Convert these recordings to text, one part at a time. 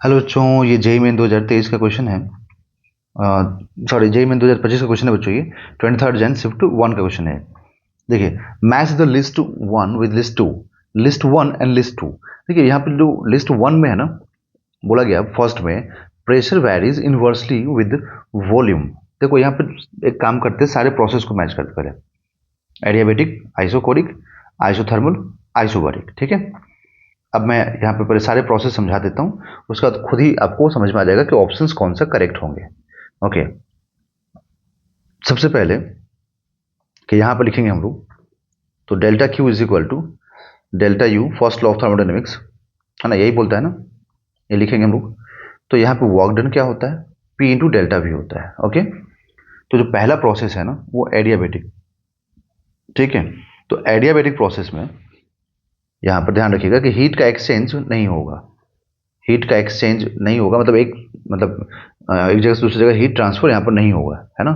Hello बच्चों, ये JEE main 2023 का क्वेश्चन है। सॉरी, जेई मेन 2025 का क्वेश्चन है बच्चों। ये 23 जैन शिफ्ट 1 का क्वेश्चन है। देखिए, match the list 1 with list 2, list 1 and list 2। देखिए यहाँ पे जो लिस्ट 1 में है ना, बोला गया फर्स्ट में pressure varies inversely with volume. देखो यहाँ पे एक काम करते हैं, सारे प्रोसेस को मैच करते पहले। Adiabatic, isochoric, isothermal, isobaric. ठीक है, अब मैं यहाँ पे पहले सारे प्रोसेस समझा देता हूँ, उसके बाद खुद ही आपको समझ में आ जाएगा कि ऑप्शंस कौन सा करेक्ट होंगे। ओके, सबसे पहले कि यहाँ पर लिखेंगे हम लोग, तो delta Q is equal to delta U, first law of thermodynamics, है ना, यही बोलता है ना, ये लिखेंगे हम लोग। तो यहाँ पे वर्क डन क्या होता है, पी इंटू डेल्टा वी होता है। ओके, तो जो पहला प्रोसेस है ना वो एडियाबेटिक। ठीक है, तो एडियाबेटिक प्रोसेस में यहाँ पर ध्यान रखिएगा कि हीट का एक्सचेंज नहीं होगा। हीट का एक्सचेंज नहीं होगा मतलब एक जगह से दूसरी जगह हीट ट्रांसफर यहाँ पर नहीं होगा, है ना,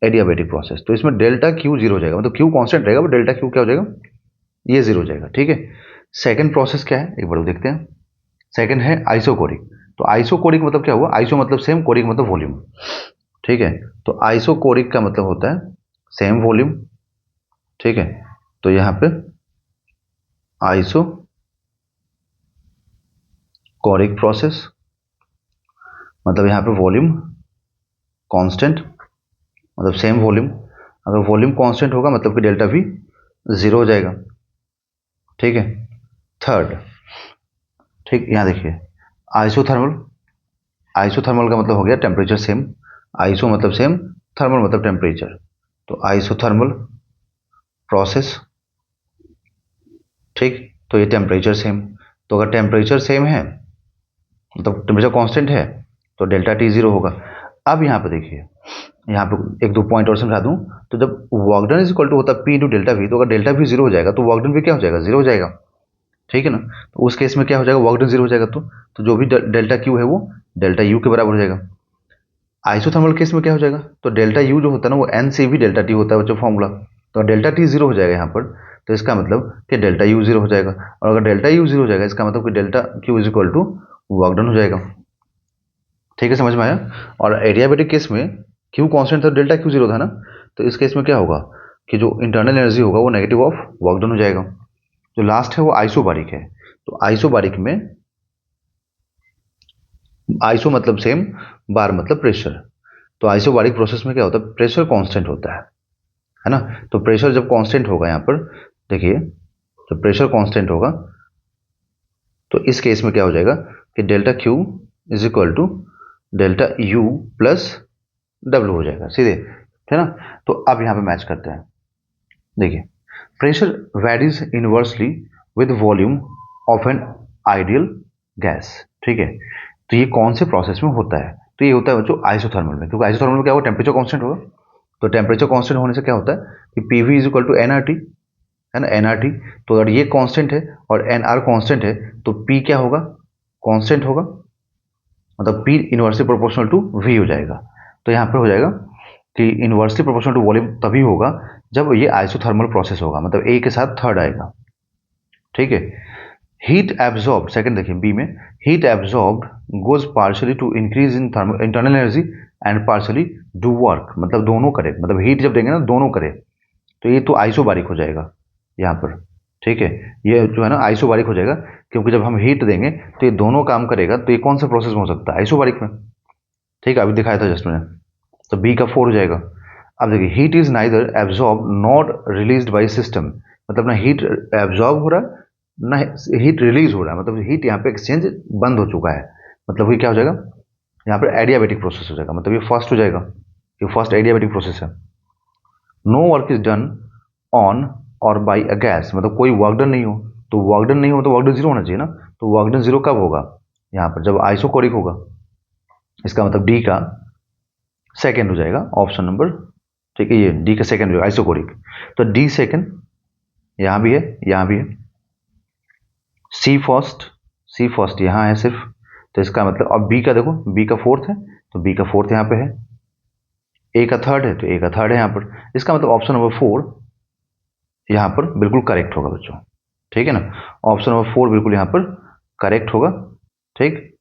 एडियाबेटिक प्रोसेस। तो इसमें डेल्टा क्यू जीरो हो जाएगा, मतलब क्यू कांस्टेंट रहेगा, वो डेल्टा क्यू क्या हो जाएगा, ये जीरो हो जाएगा। ठीक है, सेकंड प्रोसेस क्या है, एक बार देखते हैं। सेकंड है आइसोकोरिक। तो आइसोकोरिक मतलब क्या हुआ, आइसो मतलब सेम, कोरिक मतलब वॉल्यूम। ठीक है, तो आइसोकोरिक का मतलब होता है सेम वॉल्यूम। ठीक है, तो यहाँ पे आइसो कोरिक प्रोसेस मतलब यहाँ पे वॉल्यूम कांस्टेंट, मतलब सेम वॉल्यूम। अगर वॉल्यूम कांस्टेंट होगा मतलब कि डेल्टा वी जीरो हो जाएगा। ठीक है, थर्ड, ठीक, यहाँ देखिए आइसोथर्मल। आइसोथर्मल का मतलब हो गया टेम्परेचर सेम। आइसो मतलब सेम, थर्मल मतलब टेम्परेचर। तो आइसोथर्मल प्रोसेस, ठीक, तो ये टेम्परेचर सेम। तो अगर टेम्परेचर सेम है मतलब टेम्परेचर कांस्टेंट है तो डेल्टा टी जीरो होगा। अब यहाँ पे देखिए, यहाँ पे एक दो पॉइंट और समझा दूं। तो जब work done is equal to होता है पी इंटू डेल्टा वी, तो अगर डेल्टा वी जीरो हो जाएगा तो वर्क डन भी क्या हो जाएगा, जीरो हो जाएगा। ठीक है ना, तो उस केस में क्या हो जाएगा, वर्क डन जीरो हो जाएगा। तो जो भी डेल्टा क्यू है वो डेल्टा यू के बराबर हो जाएगा। आइसोथर्मल केस में क्या हो जाएगा, तो डेल्टा यू जो होता है ना वो एन से भी डेल्टा टी होता है बच्चों फॉर्मूला। तो डेल्टा टी जीरो हो जाएगा यहाँ पर, तो इसका मतलब कि डेल्टा यू जीरो हो जाएगा। और अगर डेल्टा यू जीरो हो जाएगा इसका मतलब कि delta Q is equal to work done हो जाएगा। ठीक है, समझ में आया। और एडियाबेटिक केस में क्यू कांस्टेंट था, डेल्टा क्यू जीरो था ना, तो इस केस में क्या होगा कि जो इंटरनल एनर्जी होगा वो नेगेटिव ऑफ वर्क डन हो जाएगा। जो लास्ट है वो आइसोबारिक है। तो आइसोबारिक में आइसो मतलब सेम, बार मतलब प्रेशर। तो आइसोबारिक प्रोसेस में क्या होता है, प्रेशर कांस्टेंट होता है ना। तो प्रेशर जब कांस्टेंट होगा यहाँ पर, देखिए, जब प्रेशर कांस्टेंट होगा तो इस केस में क्या हो जाएगा कि delta Q is equal to delta U plus W हो जाएगा सीधे, है ना। तो अब यहाँ पे मैच करते हैं। देखिए, pressure varies inversely with volume of an ideal gas. ठीक है, तो ये कौन से प्रोसेस में होता है, तो ये होता है बच्चों आइसोथर्मल में। क्योंकि आइसोथर्मल में क्या होगा, टेम्परेचर कांस्टेंट होगा। तो टेम्परेचर कांस्टेंट होने से क्या होता है कि PV is equal to NRT, है ना, एनआरटी। तो अगर ये कांस्टेंट है और एनआर कांस्टेंट है तो पी क्या होगा, कांस्टेंट होगा, मतलब P inversely proportional to V हो जाएगा। तो यहाँ पर हो जाएगा कि इनवर्सली प्रोपोर्शनल टू वॉल्यूम तभी होगा जब ये आइसोथर्मल प्रोसेस होगा, मतलब ए के साथ थर्ड आएगा। ठीक है, हीट एब्जॉर्ब, सेकंड देखिए बी में, heat absorb goes partially to increase in internal energy and partially do work, मतलब दोनों करे, मतलब हीट जब देंगे ना दोनों करे। तो ये तो आइसोबारिक हो जाएगा यहाँ पर। ठीक है, ये जो है ना आइसोबारिक हो जाएगा, क्योंकि जब हम हीट देंगे तो ये दोनों काम करेगा। तो ये कौन सा प्रोसेस में हो सकता है, आइसोबारिक में। ठीक है, अभी दिखाया था जस्ट मैंने। तो बी का फोर हो जाएगा। अब देखिए, heat is neither absorb not released by system, मतलब ना हीट एब्जॉर्ब हो रहा है ना हीट रिलीज हो रहा है, मतलब हीट यहाँ पे एक्सचेंज बंद हो चुका है। मतलब ये क्या हो जाएगा, यहाँ पर एडियाबेटिक प्रोसेस हो जाएगा, मतलब ये फर्स्ट हो जाएगा, ये फर्स्ट एडियाबेटिक प्रोसेस है। No work is done on और बाई अ गैस, मतलब कोई वर्क डन नहीं हो। तो वर्क डन नहीं हो तो वर्क डन जीरो होना चाहिए ना। तो वर्क डन जीरो कब होगा, यहाँ पर जब आइसोकोरिक होगा। इसका मतलब डी का सेकेंड हो जाएगा ऑप्शन नंबर। ठीक है, ये डी का सेकेंड हो जाएगा आइसोकोरिक। तो डी सेकेंड यहाँ भी है, यहाँ भी है। सी फर्स्ट, सी फर्स्ट यहाँ है सिर्फ। तो इसका मतलब अब बी का देखो, बी का फोर्थ है तो बी का फोर्थ यहाँ पे है। ए का थर्ड है तो ए का थर्ड है यहाँ पर। इसका मतलब ऑप्शन नंबर फोर यहाँ पर बिल्कुल करेक्ट होगा बच्चों। ठीक है ना, ऑप्शन नंबर फोर बिल्कुल यहाँ पर करेक्ट होगा। ठीक,